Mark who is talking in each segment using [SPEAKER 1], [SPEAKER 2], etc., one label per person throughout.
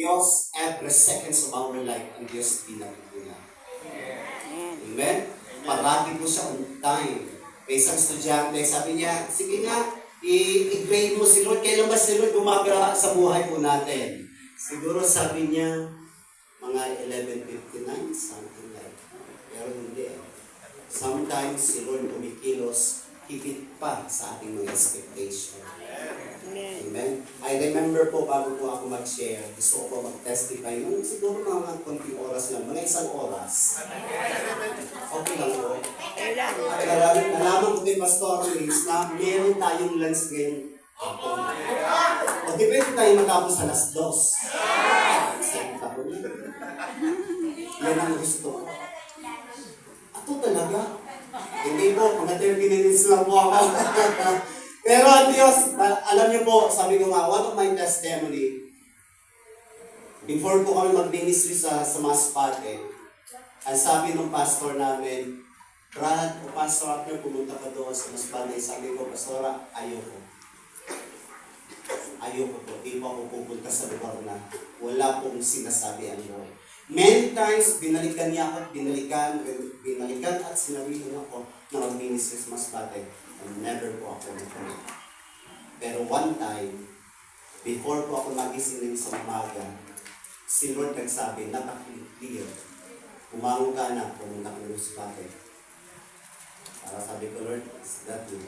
[SPEAKER 1] Diyos every seconds of our life, ang Diyos pinatutunan. Amen? Parati po siya on time. May isang estudyante, sabi niya, sige nga, i-grade mo si Lord. Kailan ba si Lord gumagra sa buhay po natin? Siguro sabi niya, mga 11:59, something like that. Pero hindi. Sometimes si Lord kumikilos higit pa sa ating mga expectation. Amen. I remember po, bago po ako mag-share, gusto ko po mag-testify nung siguro mga konting oras lang, mga isang oras. Okay lang po. Nalaman ko kay Pastor Luis na meron tayong lunch ngayong hapon. O di pwede tayo matapos alas 2. Sabi ko po niya. Yan ang gusto ko. Ato talaga. Hindi po, mga 30 minutes lang po ako. Pero ang Diyos, alam niyo po, sabi ko nga, one of my testimony, before po kami mag-ministry sa Masbate, ang sabi ng pastor namin, Brad, o Pastor Abner, pumunta ka doon sa Masbate. Sabi ko, Pastora, ayoko. Ayoko po, di pa ako pupunta sa lugar na wala pong sinasabi ang Lord. Many times, binalikan niya ako, binalikan at sinabihan ako na mag-ministry sa Masbate. And never po ako nagpunta. Pero one time, before po ako magising sa umaga, si Lord nagsabi, napaka-clear. Umangon ka na, pumunta ka na sa bakit. Para sabi ko, Lord, is that you?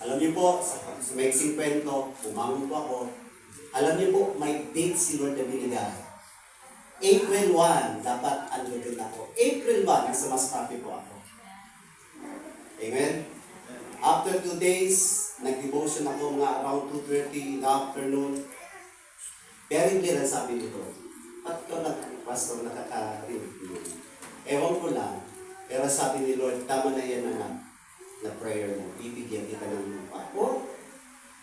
[SPEAKER 1] Alam niyo po, sa maiksing kwento, umangon po ako. Alam niyo po, may date si Lord na binigay. April 1, dapat andun ako. April 1, nasa Masbate po ako. Amen? After 2 days, nag-devotion ako mga around 2:30 in the afternoon. Very clear ang sabi nito. At ikaw lang, Pastor, nakaka-rinig mo. Ewan ko lang. Pero sabi ni Lord, tama na yan na prayer mo. Bibigyan kita ng lupa. O,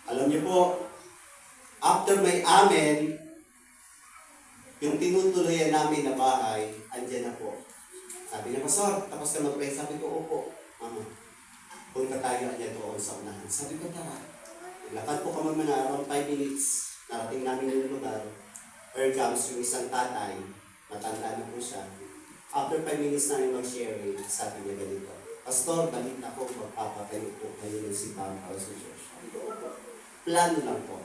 [SPEAKER 1] alam niyo po, after may amen, yung tinutuloyan namin na bahay, andyan na po. Sabi niya, Pastor, tapos ka mag-pray. Sabi ko, opo, Mama. Punta tayo agad doon sa unahan. Sabi ko, tara. Lakad po kami na around 5 minutes. Narating namin yung lugar. Here comes yung isang tatay. Matanda na po siya. After 5 minutes namin mag-sharing, sabi niya ganito, Pastor, balik na po, magpapatayo po kayo ng simbahan para sa church. Sabi ko, opo. Plano lang po.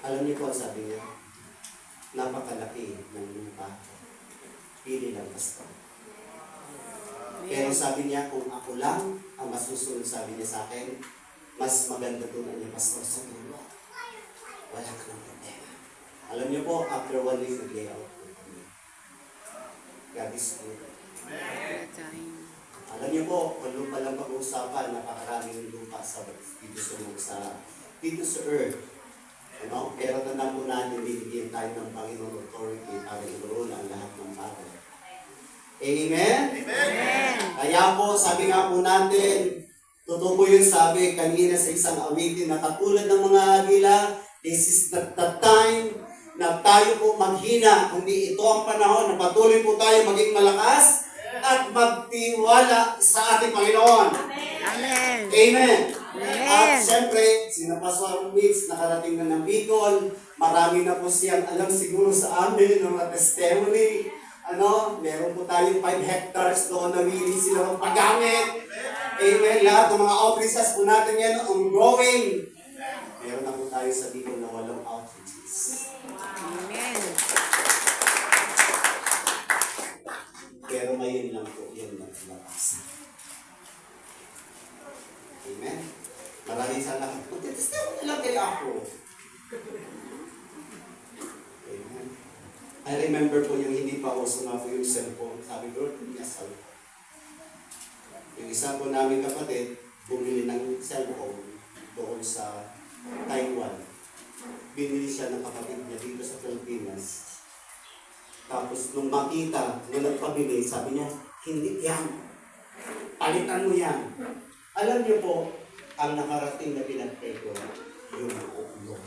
[SPEAKER 1] Alam niyo po, sabi niya, napakalaki ng lupa. Pili lang, Pastor. Pero sabi niya, kung ako lang ang masusunod, sabi niya sa akin, mas maganda doon ang Pastor sa dulo. Wala ka ng problema. Alam niyo po, after 1 week, nag-lay out po kami. God is good. Alam niyo po, kung lupa lang pag-uusapan, napakaraming lupa dito sa earth. Ano? Pero tandaan po natin, bibigyan tayo ng Panginoon authority para i-rule ang lahat ng bagay. Amen? Amen! Kaya po, sabi nga po natin, totoo po yun sabi kanina sa isang awitin na katulad ng mga agila, this is not the time na tayo po maghina, kundi ito ang panahon na patuloy po tayo maging malakas at magtiwala sa ating Panginoon.
[SPEAKER 2] Amen!
[SPEAKER 1] Amen!
[SPEAKER 2] Amen!
[SPEAKER 1] At siyempre, sina Pastor Mitch, nakarating na ng Bicol, marami na po siyang alam siguro sa amin, ng mga testimony. Meron po tayong 5 hectares doon na willing sila magpagamit. Amen. Lahat ng mga outreaches po natin yan ongoing. Meron na po tayo sa dito na 8 outreaches.
[SPEAKER 2] Amen.
[SPEAKER 1] Pero ngayon lang po, yan naglakas. Amen. Maraming salamat. Magtitestimony lang kayo ako. I remember po yung hindi pa ako sumako yung cellphone. Sabi ko, yes, yung isa po namin kapatid, bumili ng cellphone doon sa Taiwan. Binili siya ng kapatid niya dito sa Pilipinas. Tapos nung makita, nung nagpabili, sabi niya, hindi yan. Palitan mo yan. Alam niyo po, ang nakarating na pinag-pray ko, yung ulo.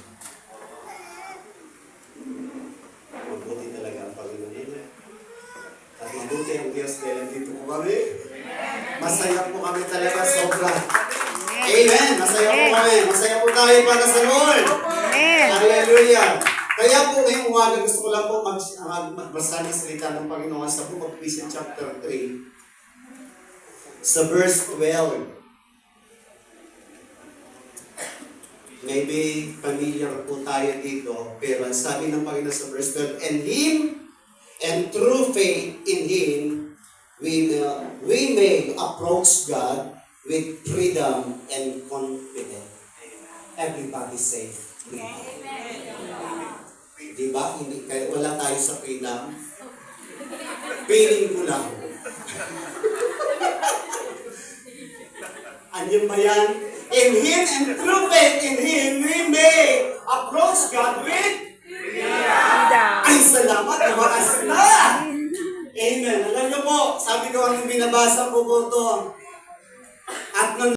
[SPEAKER 1] Mabuti talaga ang Panginoon nila. At mabuti ang Diyos dahil dito po kami. Masaya po kami talaga sobra. Amen! Masaya po kami. Masaya po tayo para sa Lord.
[SPEAKER 2] Amen!
[SPEAKER 1] Hallelujah! Kaya Kaya po ngayong umaga gusto ko lang po magbasa ng salita ng Panginoon sa Book of Ephesians chapter 3 sa verse 12. Maybe familiar po tayo dito, pero ang sabi ng Panginoon sa verse 12, and through faith in Him, we may approach God with freedom and confidence. Everybody say freedom. Di ba? Hindi, kaya wala tayo sa freedom. Feeling ko lang. Andiyan ba yan? In Him and through faith in Him, we may approach God with
[SPEAKER 2] Freedom.
[SPEAKER 1] ay, salamat, lumakas na! Amen. Alam niyo po, sabi ko ang binabasa po po ito. At nung